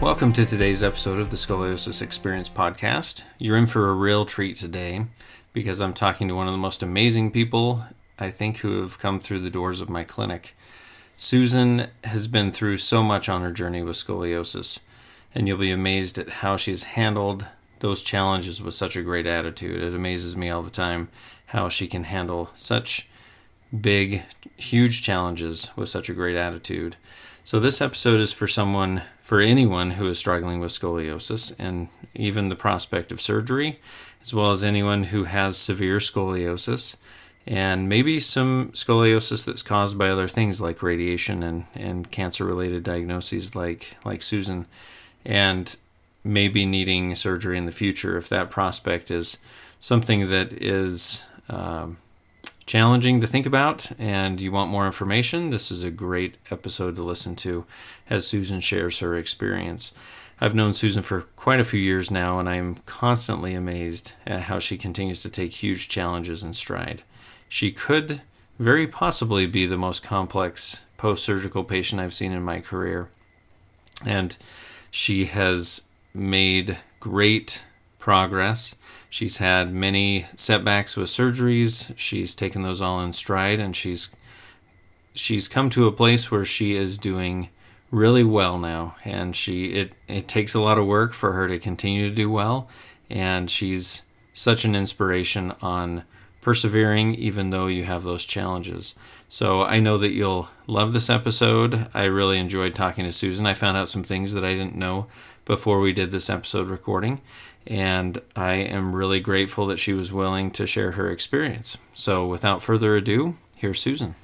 Welcome to today's episode of the Scoliosis Experience podcast. You're in for a real treat today because I'm talking to one of the most amazing people I think who have come through the doors of my clinic. Susan has been through so much on her journey with scoliosis, and you'll be amazed at how she has handled those challenges with such a great attitude. It amazes me all the time how she can handle such big, huge challenges with such a great attitude. So this episode is for anyone who is struggling with scoliosis and even the prospect of surgery, as well as anyone who has severe scoliosis and maybe some scoliosis that's caused by other things like radiation and cancer-related diagnoses like Susan, and maybe needing surgery in the future if that prospect is something that is challenging to think about and you want more information. This is a great episode to listen to as Susan shares her experience. I've known Susan for quite a few years now, and I'm constantly amazed at how she continues to take huge challenges in stride. She could very possibly be the most complex post-surgical patient I've seen in my career, and she has made great progress. She's had many setbacks with surgeries. She's taken those all in stride, and she's come to a place where she is doing really well now. And it takes a lot of work for her to continue to do well, and she's such an inspiration on persevering even though you have those challenges. So I know that you'll love this episode. I really enjoyed talking to Susan. I found out some things that I didn't know before we did this episode recording, and I am really grateful that she was willing to share her experience. So without further ado, here's Susan.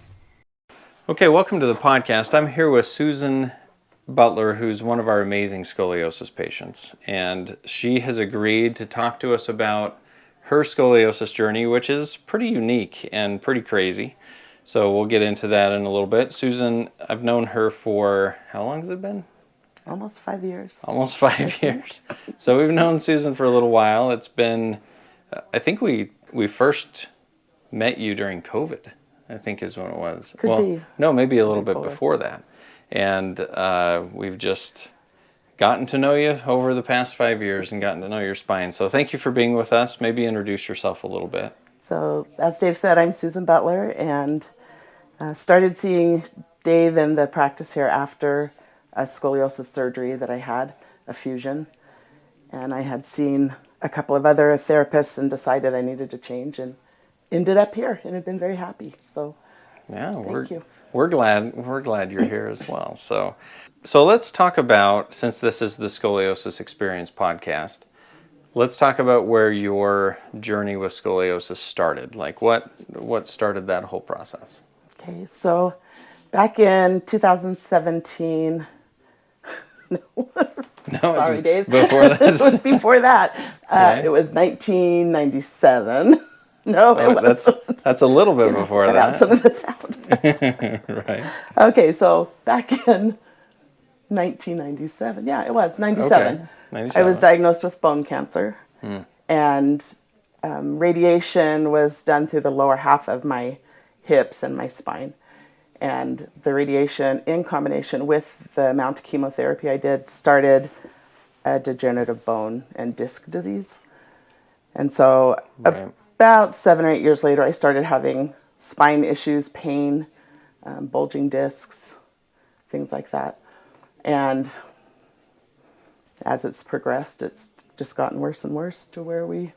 Okay, welcome to the podcast. I'm here with Susan Butler, who's one of our amazing scoliosis patients, and she has agreed to talk to us about her scoliosis journey, which is pretty unique and pretty crazy. So we'll get into that in a little bit. Susan, I've known her for, how long has it been? Almost 5 years. Almost 5 years. So we've known Susan for a little while. It's been, I think we first met you during COVID, I think is when it was. Could be. No, maybe a little bit before that. And we've just gotten to know you over the past 5 years and gotten to know your spine. So thank you for being with us. Maybe introduce yourself a little bit. So as Dave said, I'm Susan Butler, and started seeing Dave in the practice here after a scoliosis surgery that I had, a fusion. And I had seen a couple of other therapists and decided I needed to change and ended up here and have been very happy. So yeah, thank you. We're glad you're here as well. So let's talk about, since this is the Scoliosis Experience podcast, let's talk about where your journey with scoliosis started. Like what started that whole process? Okay, so back in 2017, No, sorry, Dave. Before that. It was before that. Okay. It was 1997. No, that's a little bit before that. Some of this out. Right. Okay, so back in 1997, yeah, it was 97. Okay. 97. I was diagnosed with bone cancer, and radiation was done through the lower half of my hips and my spine. And the radiation, in combination with the amount of chemotherapy I did, started a degenerative bone and disc disease. And so about 7 or 8 years later, I started having spine issues, pain, bulging discs, things like that. And as it's progressed, it's just gotten worse and worse to where we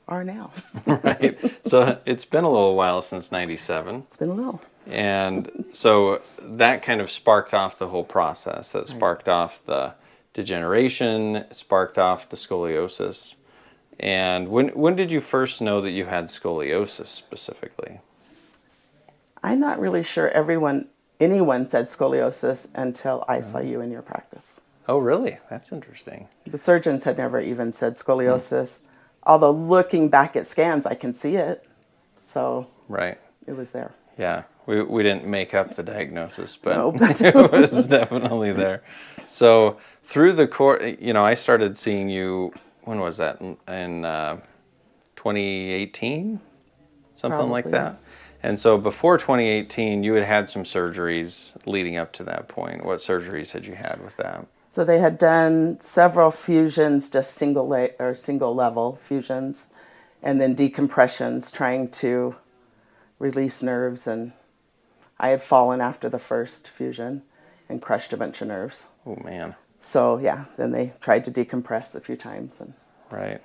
are now. Right. So it's been a little while since 97. It's been a little. And so that kind of sparked off the whole process. That sparked off the degeneration, sparked off the scoliosis. And when did you first know that you had scoliosis specifically? I'm not really sure anyone said scoliosis until I saw you in your practice. Oh, really? That's interesting. The surgeons had never even said scoliosis, although looking back at scans, I can see it. So right. It was there. Yeah, we didn't make up the diagnosis, but no, it was definitely there. So through the course, I started seeing you, when was that? In 2018? Something Probably. Like that. And so before 2018, you had some surgeries leading up to that point. What surgeries had you had with that? So they had done several fusions, just single level fusions, and then decompressions, trying to release nerves. And I had fallen after the first fusion and crushed a bunch of nerves. Oh, man. So yeah, then they tried to decompress a few times. And Right.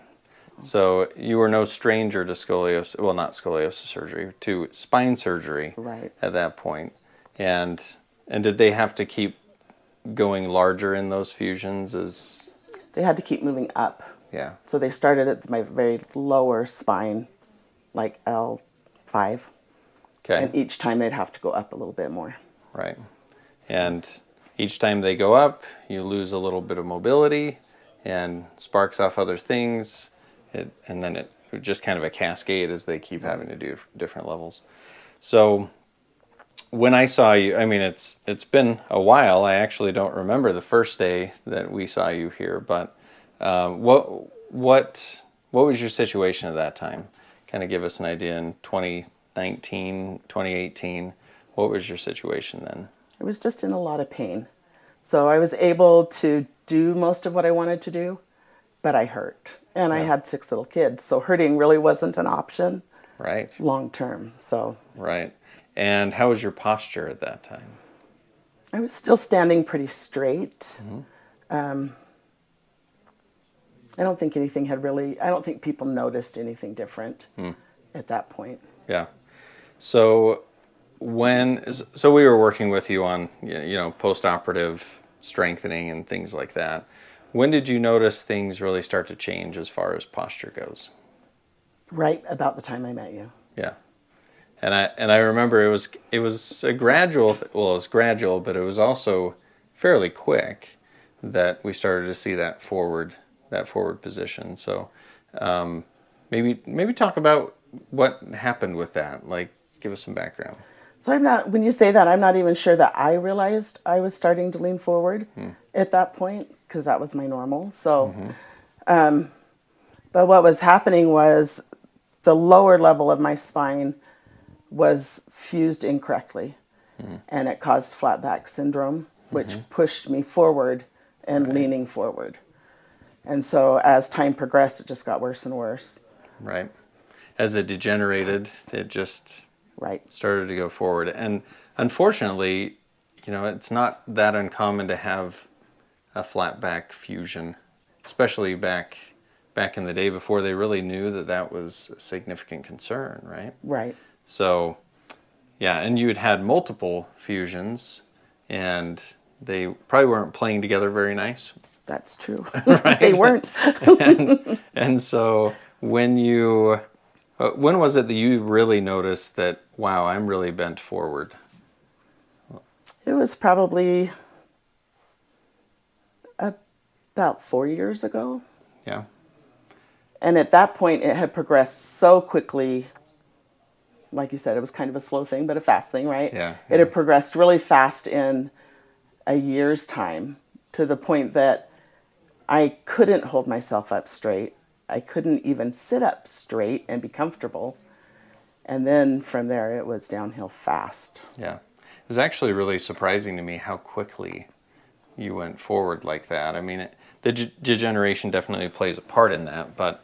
So you were no stranger to scoliosis, well, not scoliosis surgery, to spine surgery right, at that point. And did they have to keep going larger in those fusions as, they had to keep moving up. yeah, So they started at my very lower spine, like L5, okay, and each time they'd have to go up a little bit more. right. And each time they go up, you lose a little bit of mobility and sparks off other things. And then it just kind of a cascade as they keep having to do different levels. So when I saw you, I mean, it's been a while. I actually don't remember the first day that we saw you here, but what was your situation at that time? Kind of give us an idea in 2019, 2018. What was your situation then? I was just in a lot of pain. So I was able to do most of what I wanted to do, but I hurt. And I Yeah. had 6 little kids, so hurting really wasn't an option Right, long term. So right. And how was your posture at that time? I was still standing pretty straight. I don't think anything had really, I don't think people noticed anything different at that point. Yeah. So so we were working with you on, post-operative strengthening and things like that. When did you notice things really start to change as far as posture goes? Right about the time I met you. Yeah. And I remember it was a gradual, well, it was gradual, but it was also fairly quick that we started to see that forward position. So maybe talk about what happened with that. Like, give us some background. So when you say that, I'm not even sure that I realized I was starting to lean forward at that point, because that was my normal. So, but what was happening was the lower level of my spine was fused incorrectly, and it caused flat back syndrome, which pushed me forward and leaning forward. And so as time progressed, it just got worse and worse. Right. As it degenerated, it just Right. started to go forward. And unfortunately, it's not that uncommon to have a flat back fusion, especially back in the day before they really knew that was a significant concern, right? Right. So, yeah, and you had multiple fusions, and they probably weren't playing together very nice. That's true. Right? They weren't. And so when was it that you really noticed that, wow, I'm really bent forward? It was probably about 4 years ago. Yeah. And at that point, it had progressed so quickly. Like you said, it was kind of a slow thing, but a fast thing, right? Yeah. It had progressed really fast in a year's time, to the point that I couldn't hold myself up straight. I couldn't even sit up straight and be comfortable. And then from there, it was downhill fast. Yeah. It was actually really surprising to me how quickly you went forward like that. I mean, the degeneration definitely plays a part in that, but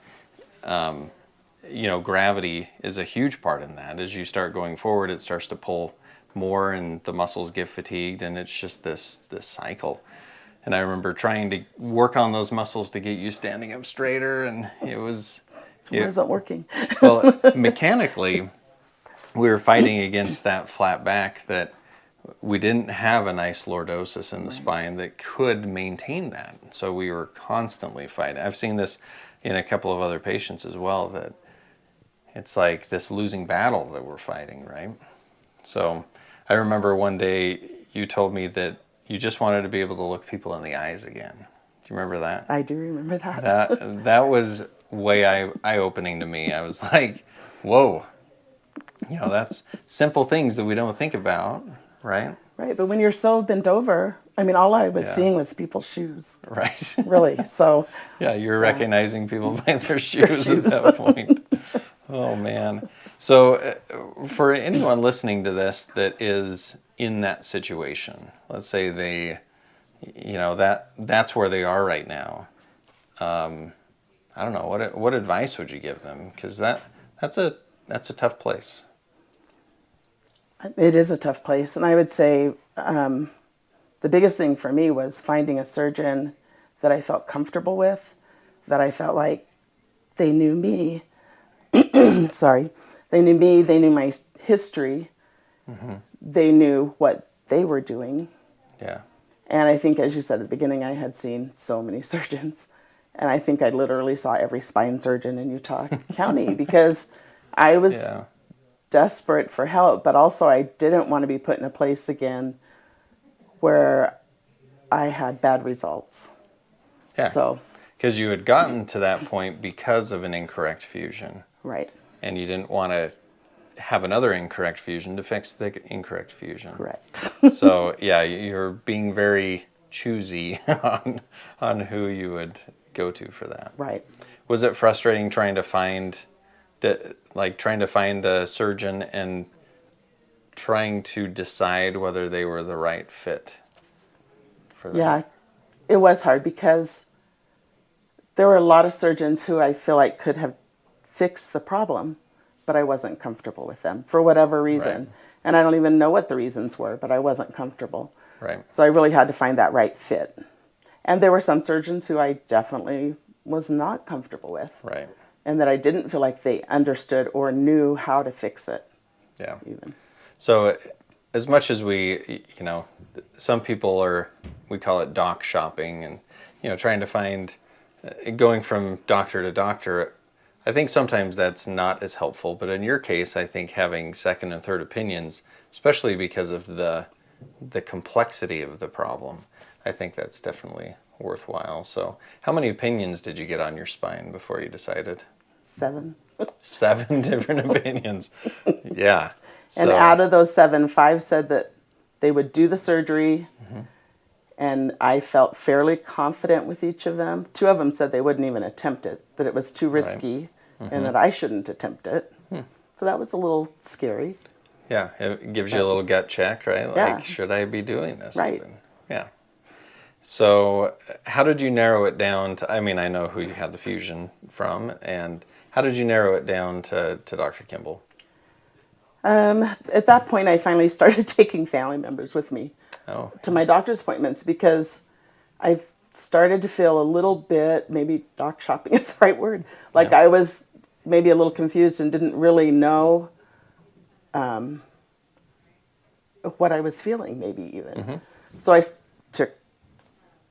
gravity is a huge part in that. As you start going forward, it starts to pull more, and the muscles get fatigued, and it's just this cycle. And I remember trying to work on those muscles to get you standing up straighter, and it wasn't working. well, mechanically, we were fighting against that flat back, that we didn't have a nice lordosis in the spine that could maintain that. So we were constantly fighting. I've seen this in a couple of other patients as well, that it's like this losing battle that we're fighting, right? So I remember one day you told me that you just wanted to be able to look people in the eyes again. Do you remember that? I do remember that. That was way eye-opening to me. I was like, whoa, that's simple things that we don't think about, right? Right, but when you're so bent over, I mean, all I was Yeah. seeing was people's shoes, Right. really. So Yeah, you're recognizing people by their shoes shoes. at that point. Oh, man. So for anyone listening to this that is in that situation, let's say they, that's where they are right now. I don't know, what advice would you give them? Because that's a tough place. It is a tough place. And I would say the biggest thing for me was finding a surgeon that I felt comfortable with, that I felt like they knew me. Sorry. They knew me, they knew my history, they knew what they were doing. Yeah. And I think, as you said at the beginning, I had seen so many surgeons. And I think I literally saw every spine surgeon in Utah County because I was Yeah. desperate for help, but also I didn't want to be put in a place again where I had bad results. Yeah. So, Because you had gotten to that point because of an incorrect fusion. right, And you didn't want to have another incorrect fusion to fix the incorrect fusion. correct. So, yeah, you're being very choosy on who you would go to for that. Right. Was it frustrating trying to find a surgeon and trying to decide whether they were the right fit for that? Yeah, it was hard because there were a lot of surgeons who I feel like could have fixed the problem, but I wasn't comfortable with them for whatever reason. Right. And I don't even know what the reasons were, but I wasn't comfortable. Right. So I really had to find that right fit. And there were some surgeons who I definitely was not comfortable with. Right. And that I didn't feel like they understood or knew how to fix it. Yeah. Even. So as much as some people we call it doc shopping and, trying to find, going from doctor to doctor, I think sometimes that's not as helpful. But in your case, I think having second and third opinions, especially because of the complexity of the problem, I think that's definitely worthwhile. So how many opinions did you get on your spine before you decided? 7. 7 different opinions. Yeah. And out of those 7, 5 said that they would do the surgery. And I felt fairly confident with each of them. 2 of them said they wouldn't even attempt it, that it was too risky and that I shouldn't attempt it. So that was a little scary. Yeah, it gives you a little gut check, right? Yeah. Like, should I be doing this? Right. Even? Yeah. So how did you narrow it down to, I mean, I know who you had the fusion from, and how did you narrow it down to Dr. Kimball? At that point, I finally started taking family members with me to my doctor's appointments because I started to feel a little bit, maybe doc shopping is the right word, like I was maybe a little confused and didn't really know what I was feeling, maybe even. So I took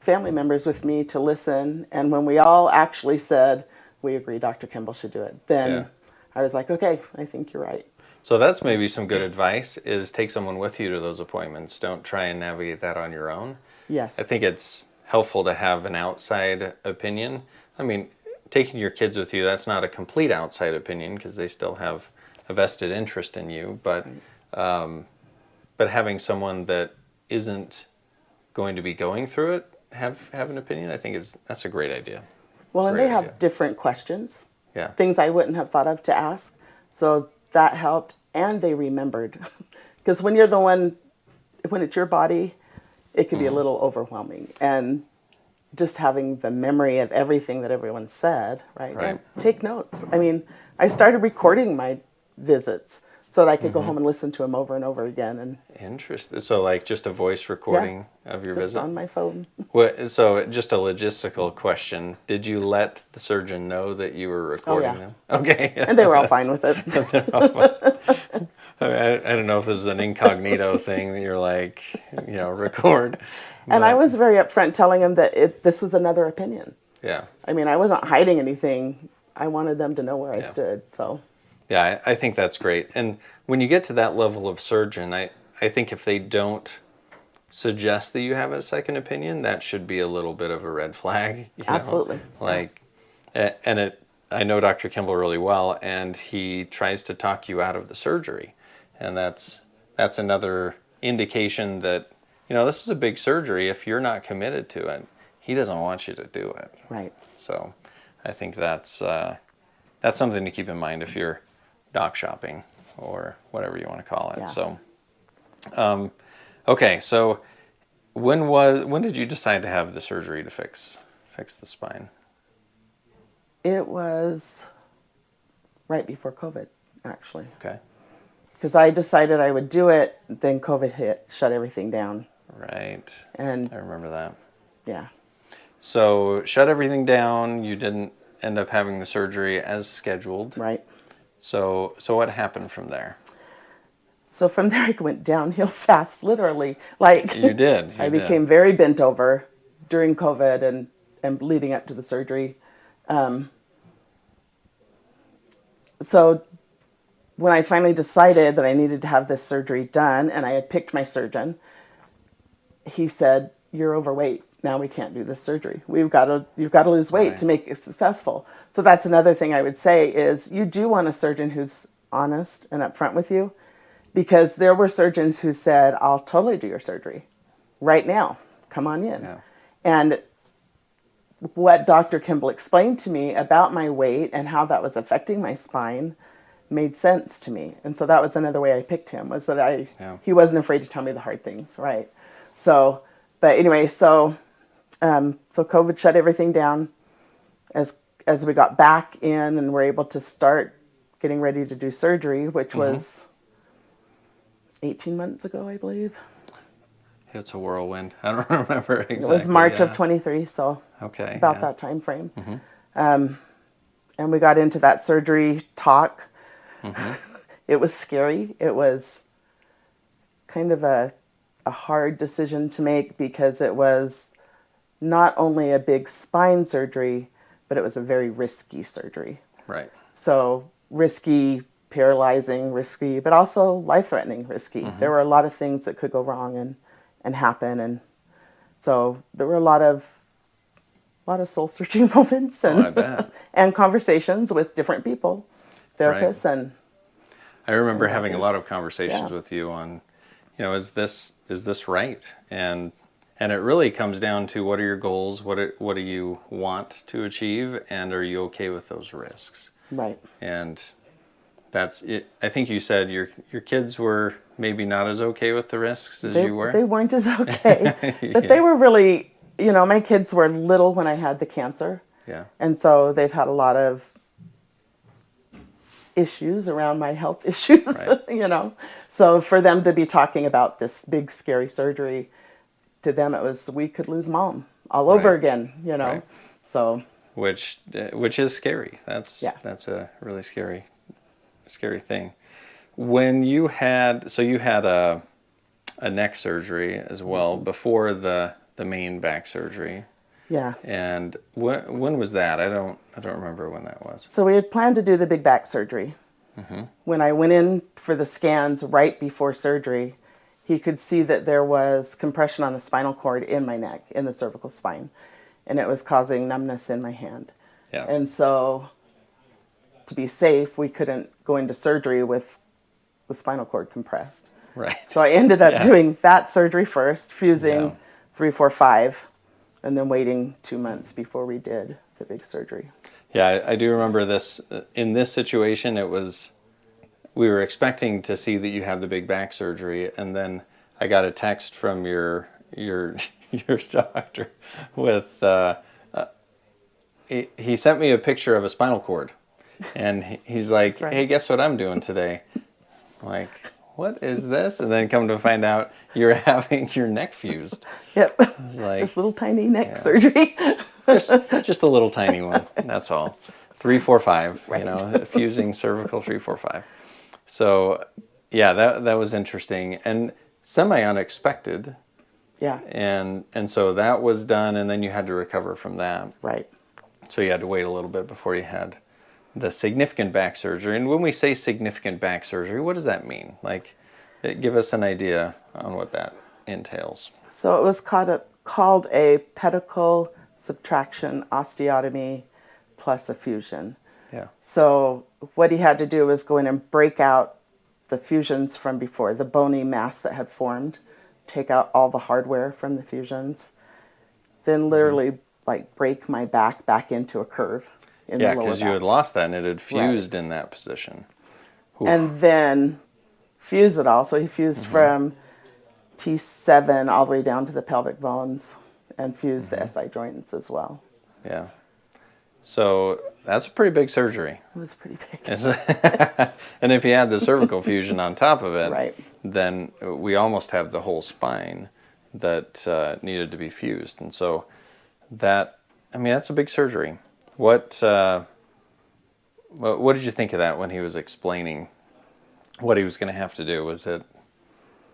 family members with me to listen, and when we all actually said, we agree Dr. Kimball should do it, then I was like, okay, I think you're right. So that's maybe some good advice, is take someone with you to those appointments. Don't try and navigate that on your own. Yes. I think it's helpful to have an outside opinion. I mean, taking your kids with you, that's not a complete outside opinion because they still have a vested interest in you, but having someone that isn't going to be going through it have an opinion, I think that's a great idea. Well, and Great they have idea. different questions, Yeah. things I wouldn't have thought of to ask. So that helped, and they remembered. Because when you're the one, when it's your body, it can be a little overwhelming. And just having the memory of everything that everyone said, right? Right. And take notes. I mean, I started recording my visits so that I could go home and listen to them over and over again. And Interesting. So like just a voice recording of your just visit? on my phone. So just a logistical question. Did you let the surgeon know that you were recording them? Okay. And they were all fine with it. I don't know if this is an incognito thing that you're like, record. And I was very upfront telling them that this was another opinion. Yeah. I mean, I wasn't hiding anything. I wanted them to know where I stood. So, yeah, I think that's great. And when you get to that level of surgeon, I think if they don't suggest that you have a second opinion, that should be a little bit of a red flag. Absolutely. I know Dr. Kimball really well, and he tries to talk you out of the surgery. And that's another indication that, this is a big surgery. If you're not committed to it, he doesn't want you to do it. right. So I think that's something to keep in mind if you're doc shopping or whatever you want to call it. Yeah. So, okay. So when did you decide to have the surgery to fix the spine? It was right before COVID, actually. Okay. Because I decided I would do it, then COVID hit, shut everything down. Right. And I remember that. yeah. So shut everything down. You didn't end up having the surgery as scheduled. Right. So what happened from there? So from there, I went downhill fast, literally. Like, You did. I became very bent over during COVID and leading up to the surgery. So when I finally decided that I needed to have this surgery done, and I had picked my surgeon, he said, "You're overweight. Now we can't do this surgery. You've got to lose weight Right. to make it successful." So that's another thing I would say is you do want a surgeon who's honest and upfront with you, because there were surgeons who said, "I'll totally do your surgery right now. Come on in." Yeah. And what Dr. Kimball explained to me about my weight and how that was affecting my spine made sense to me. And so that was another way I picked him, was that he wasn't afraid to tell me the hard things, right? So, but anyway, so COVID shut everything down. As we got back in and were able to start getting ready to do surgery, which was 18 months ago, I believe. It's a whirlwind. I don't remember exactly. It was March of 23, so okay, about that time frame. And we got into that surgery talk. It was scary. It was kind of a hard decision to make, because it was not only a big spine surgery, but it was a very risky surgery. Right. So risky, paralyzing, risky, but also life-threatening risky. There were a lot of things that could go wrong and happen, and so there were a lot of soul-searching moments and I bet. and conversations with different people, therapists, and I remember having a lot of conversations Yeah. with you on, is this right? And it really comes down to, what are your goals? What do you want to achieve? And are you okay with those risks? right. And that's it. I think you said your kids were maybe not as okay with the risks as you were. They weren't as okay, but they were really, my kids were little when I had the cancer. Yeah. And so they've had a lot of issues around my health issues, Right. So for them to be talking about this big, scary surgery, to them it was, we could lose mom all over Right. again, Right. So. Which is scary. That's a really scary thing. When you had a neck surgery as well before the main back surgery. Yeah. And when was that? I don't remember when that was. So we had planned to do the big back surgery. When I went in for the scans right before surgery, he could see that there was compression on the spinal cord in my neck, in the cervical spine, and it was causing numbness in my hand. Yeah. And so to be safe, we couldn't go into surgery with the spinal cord compressed. Right. So I ended up doing that surgery first, fusing 3, 4, 5, and then waiting 2 months before we did the big surgery. Yeah, I do remember this. In this situation, we were expecting to see that you had the big back surgery, and then I got a text from your doctor with he sent me a picture of a spinal cord, and he's like, right. "Hey, guess what I'm doing today?" I'm like, what is this? And then come to find out you're having your neck fused. Yep. Like, this little tiny neck surgery. just a little tiny one. That's all. 3, 4, 5. Right. Fusing cervical 3, 4, 5. So, yeah, that was interesting and semi unexpected. Yeah. And so that was done, and then you had to recover from that. Right. So you had to wait a little bit before you had the significant back surgery. And when we say significant back surgery, what does that mean? Like, give us an idea on what that entails. So it was called a pedicle subtraction osteotomy plus a fusion. Yeah. So what he had to do was go in and break out the fusions from before, the bony mass that had formed, take out all the hardware from the fusions, then literally break my back into a curve. Yeah, because you had lost that and it had fused in that position. Oof. And then fuse it all. So he fused from T7 all the way down to the pelvic bones and fused the SI joints as well. Yeah. So that's a pretty big surgery. It was pretty big. And if you add the cervical fusion on top of it, Right. then we almost have the whole spine that needed to be fused. And so that's a big surgery. What did you think of that when he was explaining what he was going to have to do? Did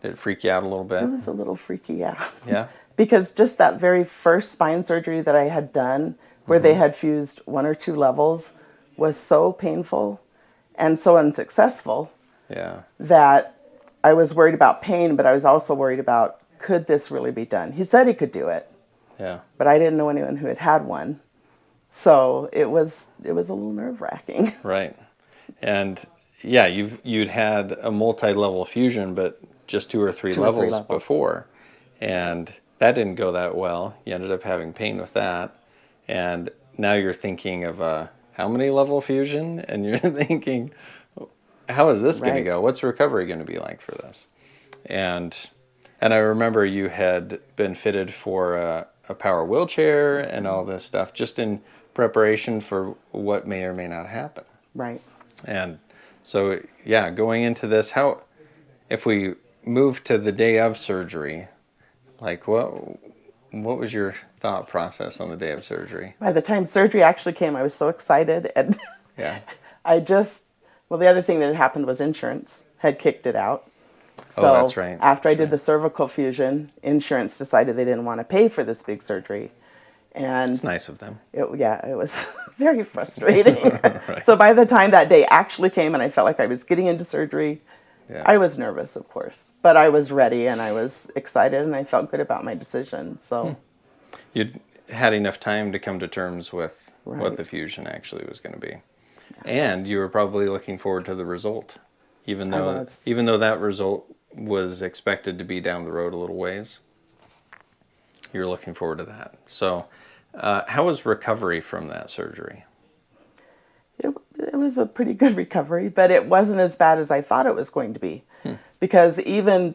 it freak you out a little bit? It was a little freaky, yeah. Yeah? Because just that very first spine surgery that I had done, where they had fused 1 or 2 levels, was so painful and so unsuccessful Yeah. that I was worried about pain, but I was also worried about, could this really be done? He said he could do it, Yeah. but I didn't know anyone who had had one. So it was a little nerve-wracking. Right. And yeah, you'd had a multi-level fusion, but just 2 or 3 2 or 3 levels levels. before. And that didn't go that well. You ended up having pain with that. And now you're thinking of how many level fusion? And you're thinking, how is this going to Right. go? What's recovery going to be like for this? And I remember you had been fitted for a power wheelchair and all this stuff just in preparation for what may or may not happen. Right. And so, yeah, going into this, if we move to the day of surgery, like what was your thought process on the day of surgery? By the time surgery actually came, I was so excited. And Yeah. the other thing that had happened was insurance had kicked it out. So that's right. after I did the cervical fusion, insurance decided they didn't want to pay for this big surgery. And It's nice of them. it was very frustrating. Right. So by the time that day actually came and I felt like I was getting into surgery, Yeah. I was nervous, of course, but I was ready and I was excited and I felt good about my decision. So You'd had enough time to come to terms with what Right. the fusion actually was going to be. And you were probably looking forward to the result, even was. though that result was expected to be down the road a little ways. You're looking forward to that. So how was recovery from that surgery? it was a pretty good recovery, but it wasn't as bad as I thought it was going to be. Because even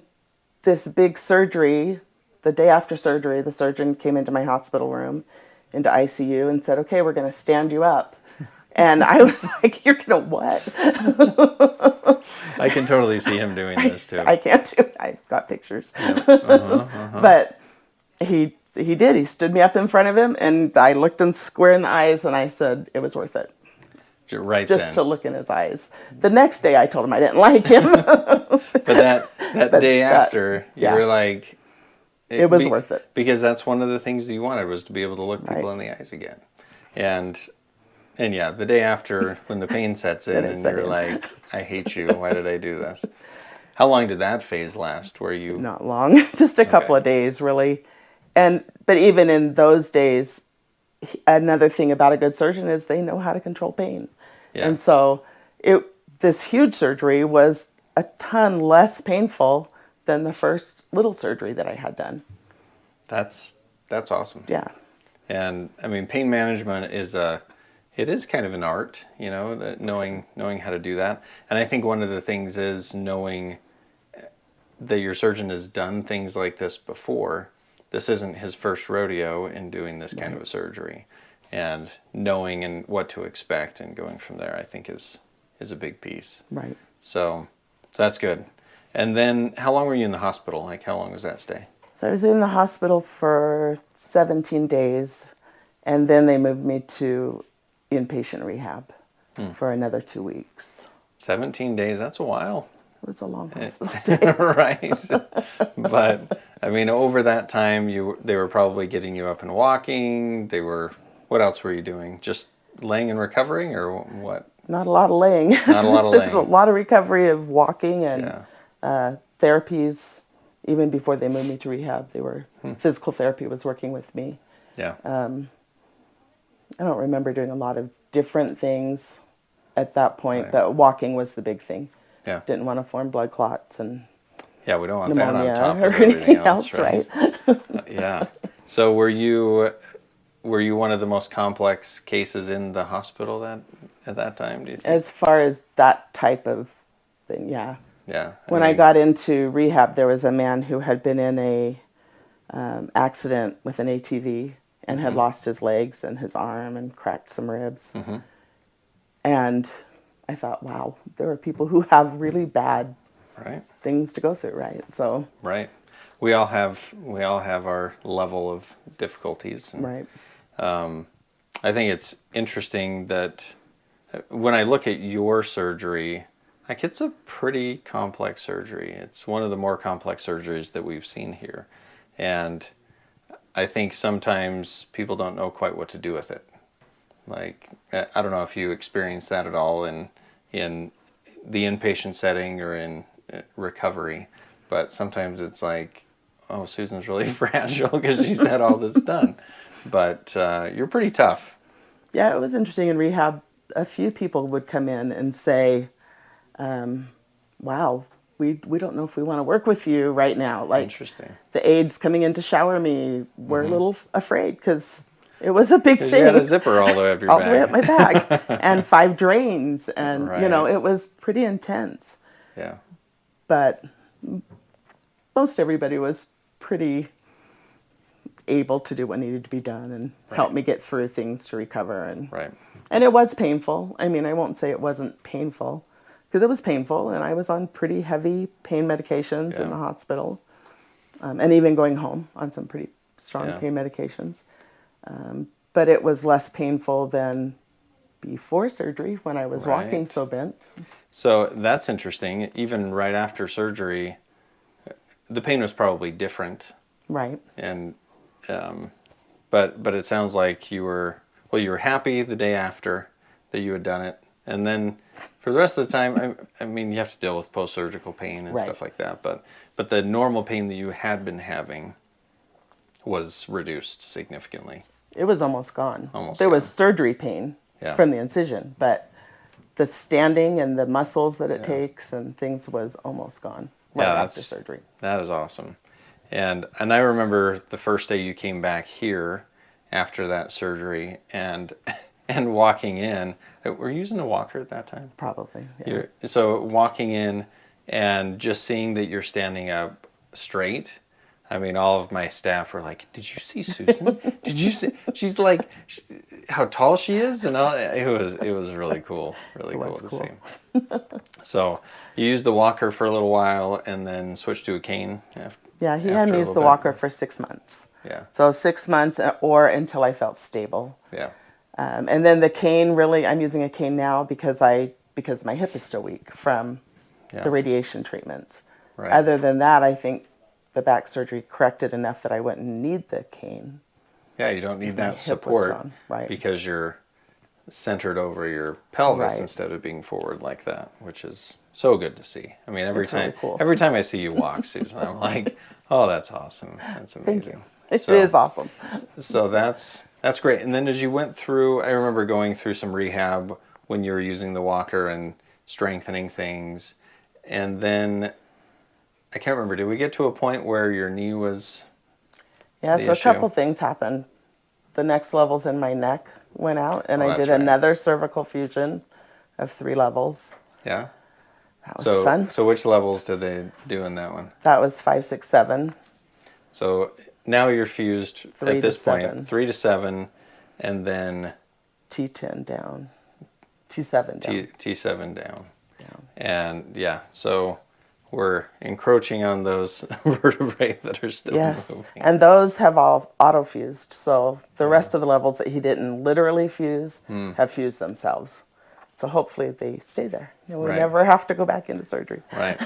this big surgery, the day after surgery, the surgeon came into my hospital room, into ICU, and said, "Okay, we're going to stand you up." And I was like, "You're going to what?" I can totally see him doing this too. I can't do it. I got pictures. Yep. But he did. He stood me up in front of him, and I looked him square in the eyes, and I said, it was worth it. Right Just then. to look in his eyes. The next day, I told him I didn't like him. But that day after, you yeah. were like... It was worth it. Because that's one of the things that you wanted, was to be able to look people Right. in the eyes again. And yeah, the day after, when the pain sets in Then it and set you're in. like, I hate you, why did I do this? How long did that phase last? Where you... Not long, just a couple Okay. of days, really. But even in those days, another thing about a good surgeon is they know how to control pain. Yeah. And so this huge surgery was a ton less painful than the first little surgery that I had done. That's awesome. Yeah. And I mean, pain management it is kind of an art, that knowing how to do that. And I think one of the things is knowing that your surgeon has done things like this before. This isn't his first rodeo in doing this kind of a surgery. And knowing and what to expect and going from there, I think is a big piece. Right. So that's good. And then how long were you in the hospital? Like, how long was that stay? So I was in the hospital for 17 days, and then they moved me to inpatient rehab for another 2 weeks. 17 days, that's a while. It was a long hospital stay. Right. But I mean, over that time, they were probably getting you up and walking. What else were you doing? Just laying and recovering, or what? Not a lot of laying. Not a lot of There's a laying. lot of recovery of walking and Yeah. therapies. Even before they moved me to rehab, physical therapy was working with me. Yeah. I don't remember doing a lot of different things at that point, Right. but walking was the big thing. Yeah. Didn't want to form blood clots and Yeah, we don't want that on pneumonia top of or everything anything else, else, right? Yeah. So were you one of the most complex cases in the hospital at that time, do you think? As far as that type of thing, yeah. Yeah. When I got into rehab, there was a man who had been in a accident with an ATV and had lost his legs and his arm and cracked some ribs. And I thought, wow, there are people who have really bad Right. things to go through, right? So, Right. We all have our level of difficulties. And, right, I think it's interesting that when I look at your surgery, like it's a pretty complex surgery. It's one of the more complex surgeries that we've seen here. And I think sometimes people don't know quite what to do with it. Like, I don't know if you experience that at all in the inpatient setting or in recovery, but sometimes it's like, oh, Susan's really fragile because she's had all this done. But you're pretty tough. yeah, it was interesting in rehab. A few people would come in and say, wow, we don't know if we want to work with you right now. Like, Interesting. the aides coming in to shower me were a little afraid because it was a big Because thing. you had a zipper all the way up your all back. the way up my back and 5 drains, and Right. it was pretty intense. Yeah. But most everybody was pretty able to do what needed to be done and help me get through things to recover. Right. And it was painful. I mean, I won't say it wasn't painful, because it was painful, and I was on pretty heavy pain medications in the hospital, and even going home on some pretty strong pain medications. But it was less painful than before surgery when I was walking Right. so bent. So that's interesting. Even right after surgery, the pain was probably different. Right. And but it sounds like you were happy the day after that you had done it, and then for the rest of the time, I mean, you have to deal with post-surgical pain and stuff like that, but the normal pain that you had been having was reduced significantly. It was almost gone. Almost there gone. was surgery pain from the incision, but the standing and the muscles that it takes and things was almost gone right after surgery. That is awesome. And I remember the first day you came back here after that surgery and walking in. Were you using a walker at that time? Probably. Yeah. So walking in and just seeing that you're standing up straight. I mean, all of my staff were like, "Did you see Susan? Did you see? She's like, how tall she is?" And all, it was really cool, really cool to see. So you used the walker for a little while and then switched to a cane. Yeah, he had me use the walker for 6 months. Yeah. So 6 months or until I felt stable. Yeah. And then the cane, really, I'm using a cane now because my hip is still weak from the radiation treatments. Right. Other than that, I think the back surgery corrected enough that I wouldn't need the cane. Yeah, you don't need that hip was support strong, right. because you're centered over your pelvis Right. instead of being forward like that, which is so good to see. I mean, every It's really time cool. every time I see you walk, Susan, I'm like, oh, that's awesome. That's amazing. Thank you. It is awesome. So that's great. And then as you went through, I remember going through some rehab when you were using the walker and strengthening things. And then I can't remember, did we get to a point where your knee was Yeah, the so a issue? couple things happened. The next levels in my neck went out, and I that's did right. another cervical fusion of 3 levels. Yeah. That was fun. So which levels did they do in that one? That was 5, 6, 7. So now you're fused 3 at to this point, 7. 3 to 7, and then T10 down. T7 down. T7 down. And so we're encroaching on those vertebrae that are still moving. And those have all auto-fused. So the rest of the levels that he didn't literally fuse have fused themselves. So hopefully they stay there. And we Right. never have to go back into surgery. Right.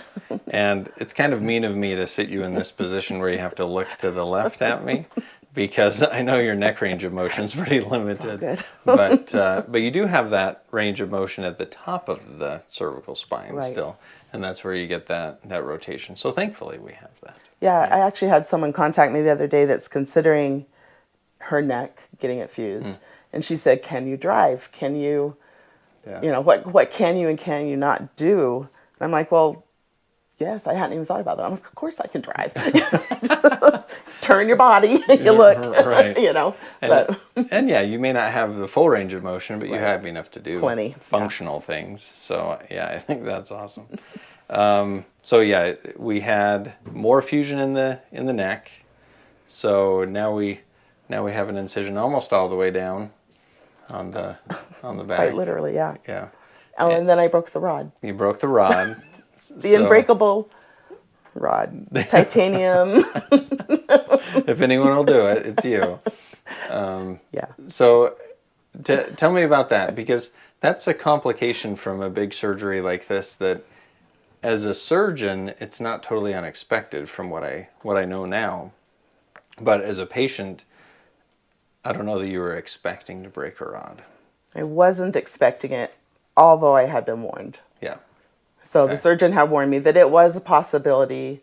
And it's kind of mean of me to sit you in this position where you have to look to the left at me, because I know your neck range of motion is pretty limited. good. But you do have that range of motion at the top of the cervical spine Right. still, and that's where you get that rotation. So thankfully we have that. Yeah, I actually had someone contact me the other day that's considering her neck getting it fused. And she said, "Can you drive? Can you, what can you and can you not do?" And I'm like, "Well, yes, I hadn't even thought about that." I'm like, "Of course I can drive." Turn your body, you look, Right. But And yeah, you may not have the full range of motion, but you have enough to do Plenty, functional things. So yeah, I think that's awesome. So yeah, we had more fusion in the neck. So now we have an incision almost all the way down on the back. Quite literally, yeah. Yeah. Oh, and then I broke the rod. You broke the rod. The unbreakable rod. Titanium. If anyone will do it, it's you. Yeah. So tell me about that, because that's a complication from a big surgery like this that as a surgeon, it's not totally unexpected from what I know now. But as a patient, I don't know that you were expecting to break a rod. I wasn't expecting it, although I had been warned. Yeah. So Okay. the surgeon had warned me that it was a possibility.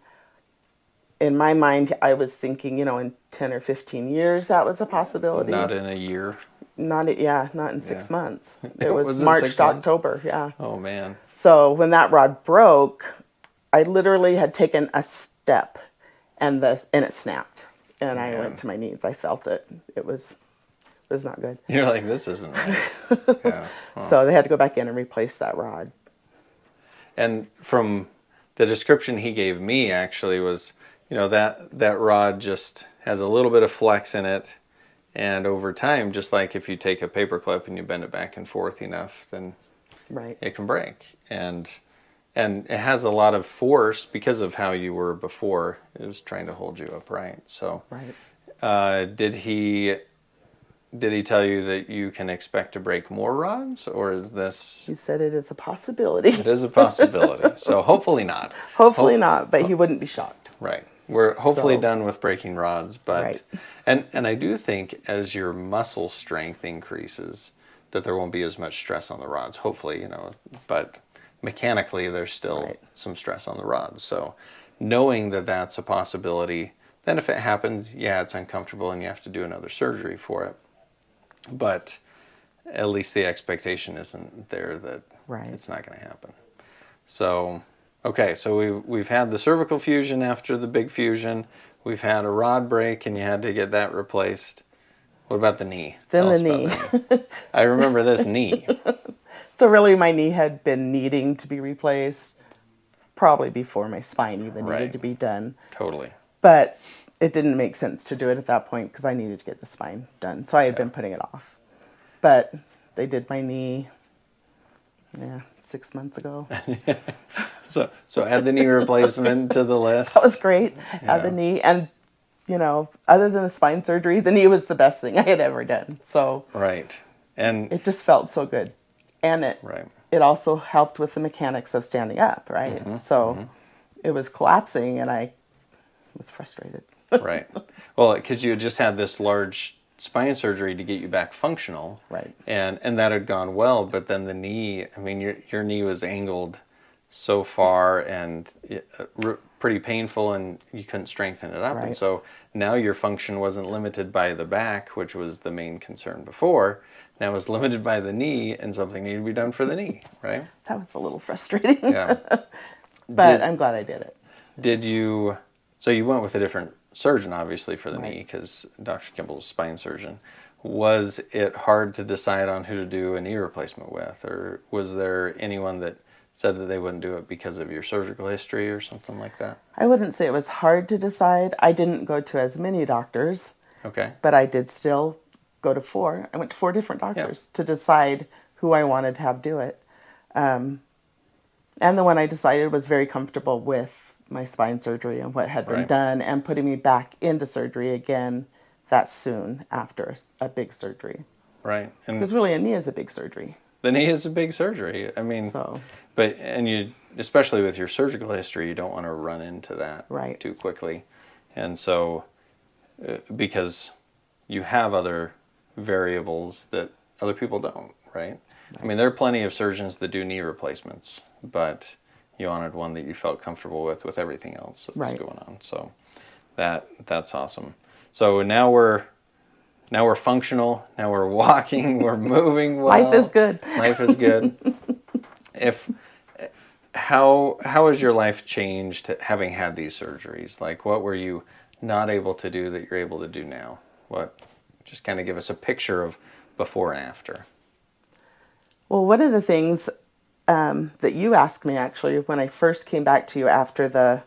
In my mind, I was thinking, in 10 or 15 years, that was a possibility. Not in a year. Not in 6 months. It was, Was it March 6 to months? October, yeah. Oh man. So when that rod broke, I literally had taken a step and it snapped. And I went to my knees. I felt it. It was not good. You're like, this isn't right. Yeah. So they had to go back in and replace that rod. And from the description he gave me, actually, was, that rod just has a little bit of flex in it, and over time, just like if you take a paper clip and you bend it back and forth enough, then Right. it can break. And it has a lot of force because of how you were before. It was trying to hold you upright. So Right. did he tell you that you can expect to break more rods, or is this? He said it is a possibility. It is a possibility. So hopefully not. Hopefully not, but he wouldn't be shocked. Right. We're hopefully So- done with breaking rods, but Right. and I do think as your muscle strength increases, that there won't be as much stress on the rods. Hopefully, but mechanically there's still Right. some stress on the rods. So knowing that that's a possibility, then if it happens, yeah, it's uncomfortable and you have to do another surgery for it. But at least the expectation isn't there that Right. it's not going to happen. So, okay, so we've had the cervical fusion after the big fusion. We've had a rod break and you had to get that replaced. What about the knee? Then Tell the us about knee. knee. I remember this knee. So really my knee had been needing to be replaced probably before my spine even Right. needed to be done. Totally. But it didn't make sense to do it at that point because I needed to get the spine done. So I had been putting it off. But they did my knee, 6 months ago. So add the knee replacement to the list. That was great. Had the knee. And, other than the spine surgery, the knee was the best thing I had ever done. So Right. And it just felt so good. And right. it also helped with the mechanics of standing up, right? So it was collapsing and I was frustrated. Right. Well, because you had just had this large spine surgery to get you back functional. Right. And that had gone well, but then the knee, I mean, your knee was angled so far and pretty painful, and you couldn't strengthen it up. Right. And so now your function wasn't limited by the back, which was the main concern before. Now it was limited by the knee, and something needed to be done for the knee, right? That was a little frustrating. Yeah. But I'm glad I did it. So you went with a different surgeon, obviously, for the Right. knee, because Dr. Kimball's a spine surgeon. Was it hard to decide on who to do a knee replacement with, or was there anyone that said that they wouldn't do it because of your surgical history or something like that? I wouldn't say it was hard to decide. I didn't go to as many doctors, Okay. but I did still go to 4. I went to 4 different doctors to decide who I wanted to have do it. And the one I decided was very comfortable with my spine surgery and what had been Right. done and putting me back into surgery again that soon after a big surgery. Right. And Because really a knee is a big surgery. the knee is a big surgery. I mean, So, and you, especially with your surgical history, you don't want to run into that Right. too quickly. And so, because you have other variables that other people don't, right? I mean, there are plenty of surgeons that do knee replacements, but you wanted one that you felt comfortable with everything else that was Right. going on. So that's awesome. So now we're functional. Now we're walking. We're moving well. life is good. Life is good. How has your life changed having had these surgeries? Like, what were you not able to do that you're able to do now? Just kind of give us a picture of before and after. Well, one of the things that you asked me actually when I first came back to you after the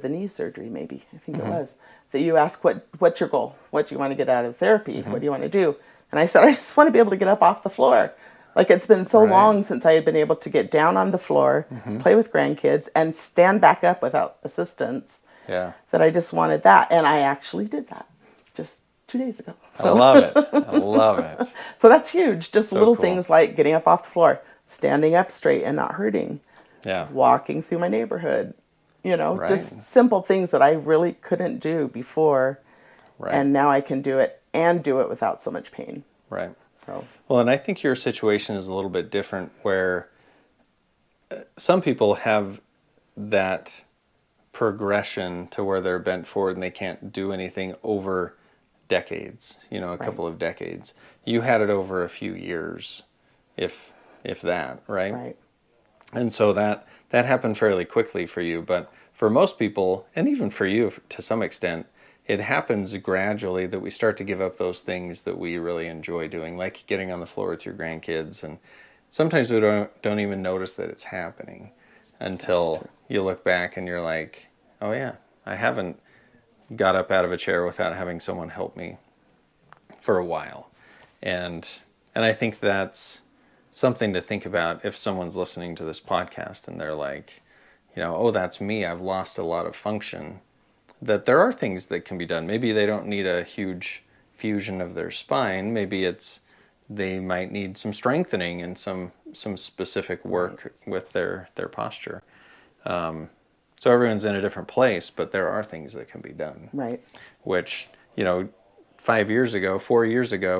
knee surgery, maybe I think it was, that you asked what's your goal? What do you want to get out of therapy? What do you want to do? And I said I just want to be able to get up off the floor. Like it's been so Right. long since I had been able to get down on the floor, play with grandkids, and stand back up without assistance. Yeah. That I just wanted that, and I actually did that just 2 days ago. I love it. I love it. So that's huge. Just So little cool. things like getting up off the floor, standing up straight and not hurting, Yeah. walking through my neighborhood, Right. just simple things that I really couldn't do before. Right. And now I can do it and do it without so much pain. Right. So, Well, and I think your situation is a little bit different where some people have that progression to where they're bent forward and they can't do anything over decades, a couple of decades. You had it over a few years, if that, right? right. And so that happened fairly quickly for you, but for most people, and even for you to some extent, it happens gradually that we start to give up those things that we really enjoy doing, like getting on the floor with your grandkids, and sometimes we don't even notice that it's happening until you look back and you're like, oh yeah, I haven't got up out of a chair without having someone help me for a while. And I think that's something to think about if someone's listening to this podcast and they're like, oh, that's me, I've lost a lot of function, that there are things that can be done. Maybe they don't need a huge fusion of their spine. Maybe they might need some strengthening and some specific work with their posture. So everyone's in a different place, but there are things that can be done. Right. Which, 4 years ago,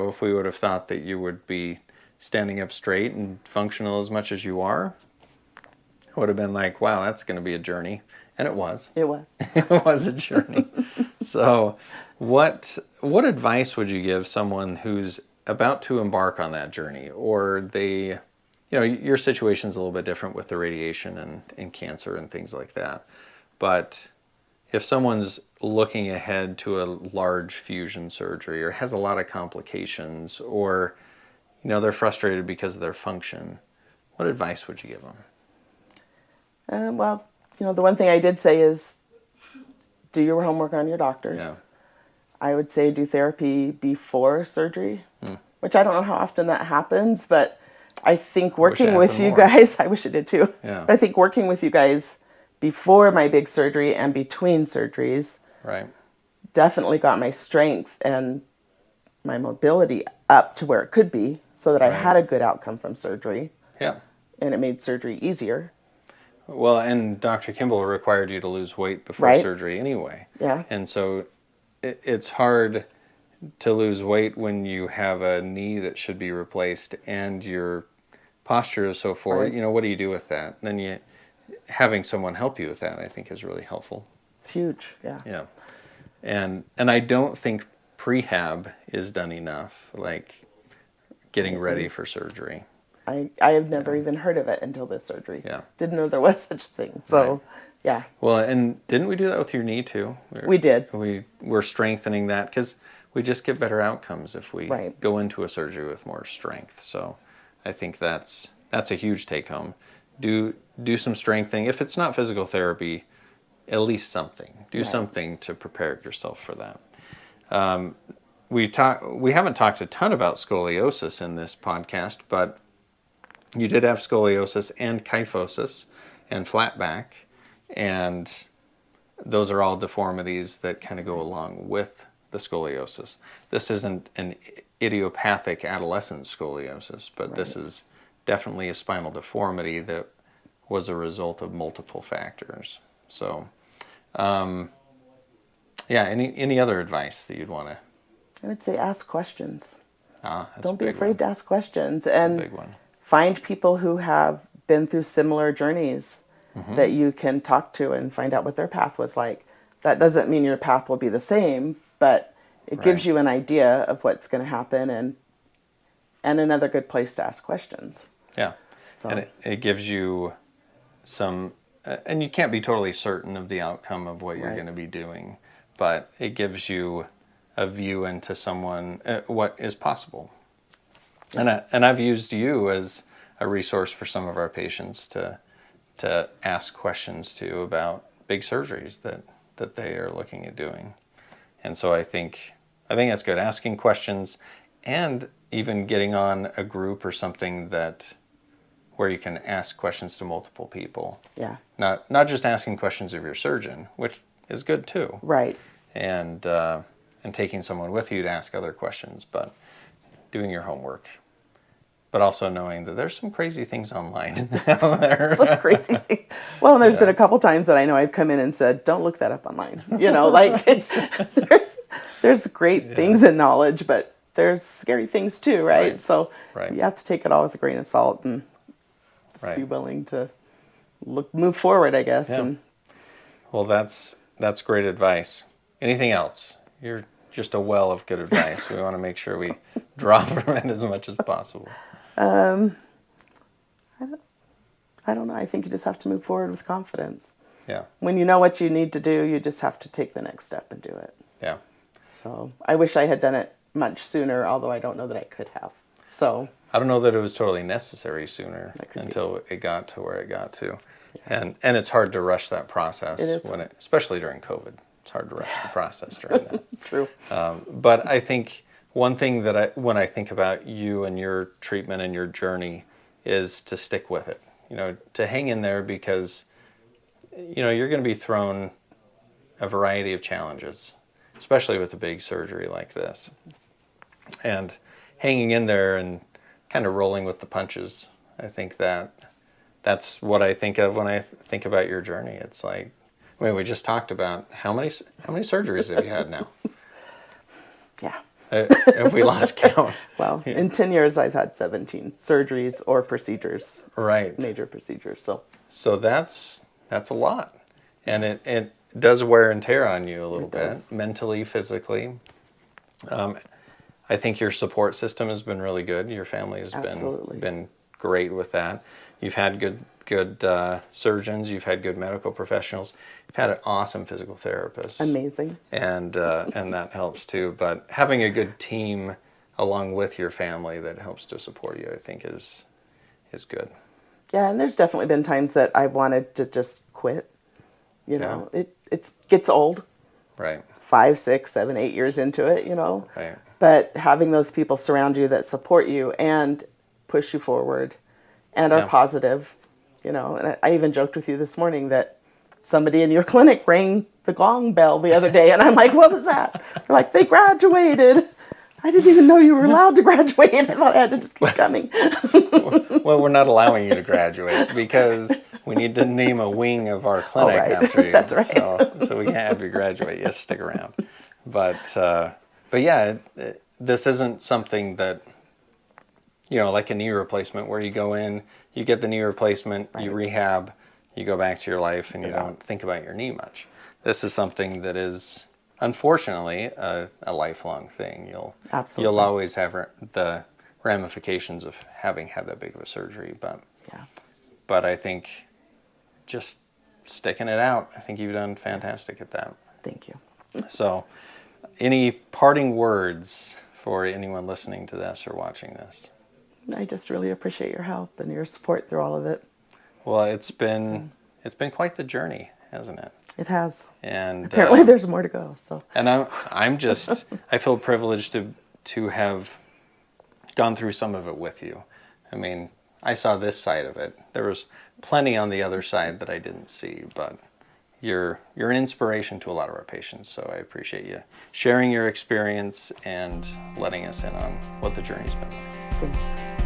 if we would have thought that you would be standing up straight and functional as much as you are, it would have been like, wow, that's going to be a journey. And it was. It was. It was a journey. So what advice would you give someone who's about to embark on that journey, or they, your situation's a little bit different with the radiation and cancer and things like that. But if someone's looking ahead to a large fusion surgery or has a lot of complications, or, they're frustrated because of their function, what advice would you give them? Well, the one thing I did say is do your homework on your doctors. Yeah. I would say do therapy before surgery, which I don't know how often that happens, but I think working with you guys, I wish it did too. Yeah. But I think working with you guys before my big surgery and between surgeries Right. definitely got my strength and my mobility up to where it could be so that I Right. had a good outcome from surgery. Yeah. And it made surgery easier. Well, and Dr. Kimball required you to lose weight before Right. surgery anyway. Yeah. And so it's hard to lose weight when you have a knee that should be replaced and your posture is so forward. Right. What do you do with that? Then having someone help you with that, I think, is really helpful. It's huge. Yeah. Yeah. And I don't think prehab is done enough, like getting ready for surgery. I have never even heard of it until this surgery. Yeah. Didn't know there was such a thing. So, Right. yeah. Well, and didn't we do that with your knee too? We did. We're strengthening that because we just get better outcomes if we Right. go into a surgery with more strength. So I think that's a huge take home. Do some strengthening. If it's not physical therapy, at least something. Do something to prepare yourself for that. We haven't talked a ton about scoliosis in this podcast, but you did have scoliosis and kyphosis and flat back, and those are all deformities that kind of go along with the scoliosis. This isn't an idiopathic adolescent scoliosis, but this is definitely a spinal deformity that was a result of multiple factors. So, any other advice that you'd want to? I would say ask questions. That's Don't a be big afraid one. to ask questions. That's And a big one. find people who have been through similar journeys that you can talk to and find out what their path was like. That doesn't mean your path will be the same, but it gives you an idea of what's going to happen and another good place to ask questions. Yeah. So. And it gives you some, and you can't be totally certain of the outcome of what you're going to be doing, but it gives you a view into someone, what is possible. And I've used you as a resource for some of our patients to ask questions to about big surgeries that they are looking at doing. And so I think that's good. Asking questions and even getting on a group or something where you can ask questions to multiple people. Yeah. Not just asking questions of your surgeon, which is good too. Right. And taking someone with you to ask other questions, but doing your homework. But also knowing that there's some crazy things online out there. Some crazy things. Well, and there's been a couple times that I know I've come in and said, don't look that up online. Like there's great things in knowledge, but there's scary things too, right? So you have to take it all with a grain of salt and just be willing to move forward, I guess. Yeah. Well, that's great advice. Anything else? You're just a well of good advice. We want to make sure we draw from it as much as possible. I don't know. I think you just have to move forward with confidence. Yeah. When you know what you need to do, you just have to take the next step and do it. Yeah. So I wish I had done it much sooner, although I don't know that I could have. So I don't know that it was totally necessary sooner until it got to where it got to. Yeah. And it's hard to rush that process, especially during COVID. It's hard to rush the process during that. True. But I think one thing that when I think about you and your treatment and your journey is to stick with it, to hang in there, because, you're going to be thrown a variety of challenges, especially with a big surgery like this. And hanging in there and kind of rolling with the punches, I think that's what I think of when I think about your journey. It's like, we just talked about how many surgeries have you had now? Yeah. If we lost count. Well, in 10 years, I've had 17 surgeries or procedures. Right. Major procedures. So that's a lot. And it does wear and tear on you a little bit, mentally, physically. I think your support system has been really good. Your family has been great with that. You've had good surgeons. You've had good medical professionals. You've had an awesome physical therapist. Amazing. And that helps too. But having a good team along with your family that helps to support you, I think is good. Yeah, and there's definitely been times that I wanted to just quit. It gets old. Right. 5, 6, 7, 8 years into it, Right. But having those people surround you that support you and push you forward and are positive, and I even joked with you this morning that somebody in your clinic rang the gong bell the other day, and I'm like, what was that? They're like, they graduated. I didn't even know you were allowed to graduate. I thought I had to just keep coming. Well, we're not allowing you to graduate because we need to name a wing of our clinic after you. That's right. So we can't have you graduate. You have to stick around. But yeah, this isn't something that, like a knee replacement where you go in, you get the knee replacement, you rehab, you go back to your life, and you don't think about your knee much. This is something that is, unfortunately, a lifelong thing. You'll always have the ramifications of having had that big of a surgery. But I think just sticking it out, I think you've done fantastic at that. Thank you. So, any parting words for anyone listening to this or watching this? I just really appreciate your help and your support through all of it. Well, it's been quite the journey, hasn't it? It has. And apparently there's more to go. So. And I feel privileged to have gone through some of it with you. I mean, I saw this side of it. There was plenty on the other side that I didn't see, but you're an inspiration to a lot of our patients. So I appreciate you sharing your experience and letting us in on what the journey's been like. Thank you.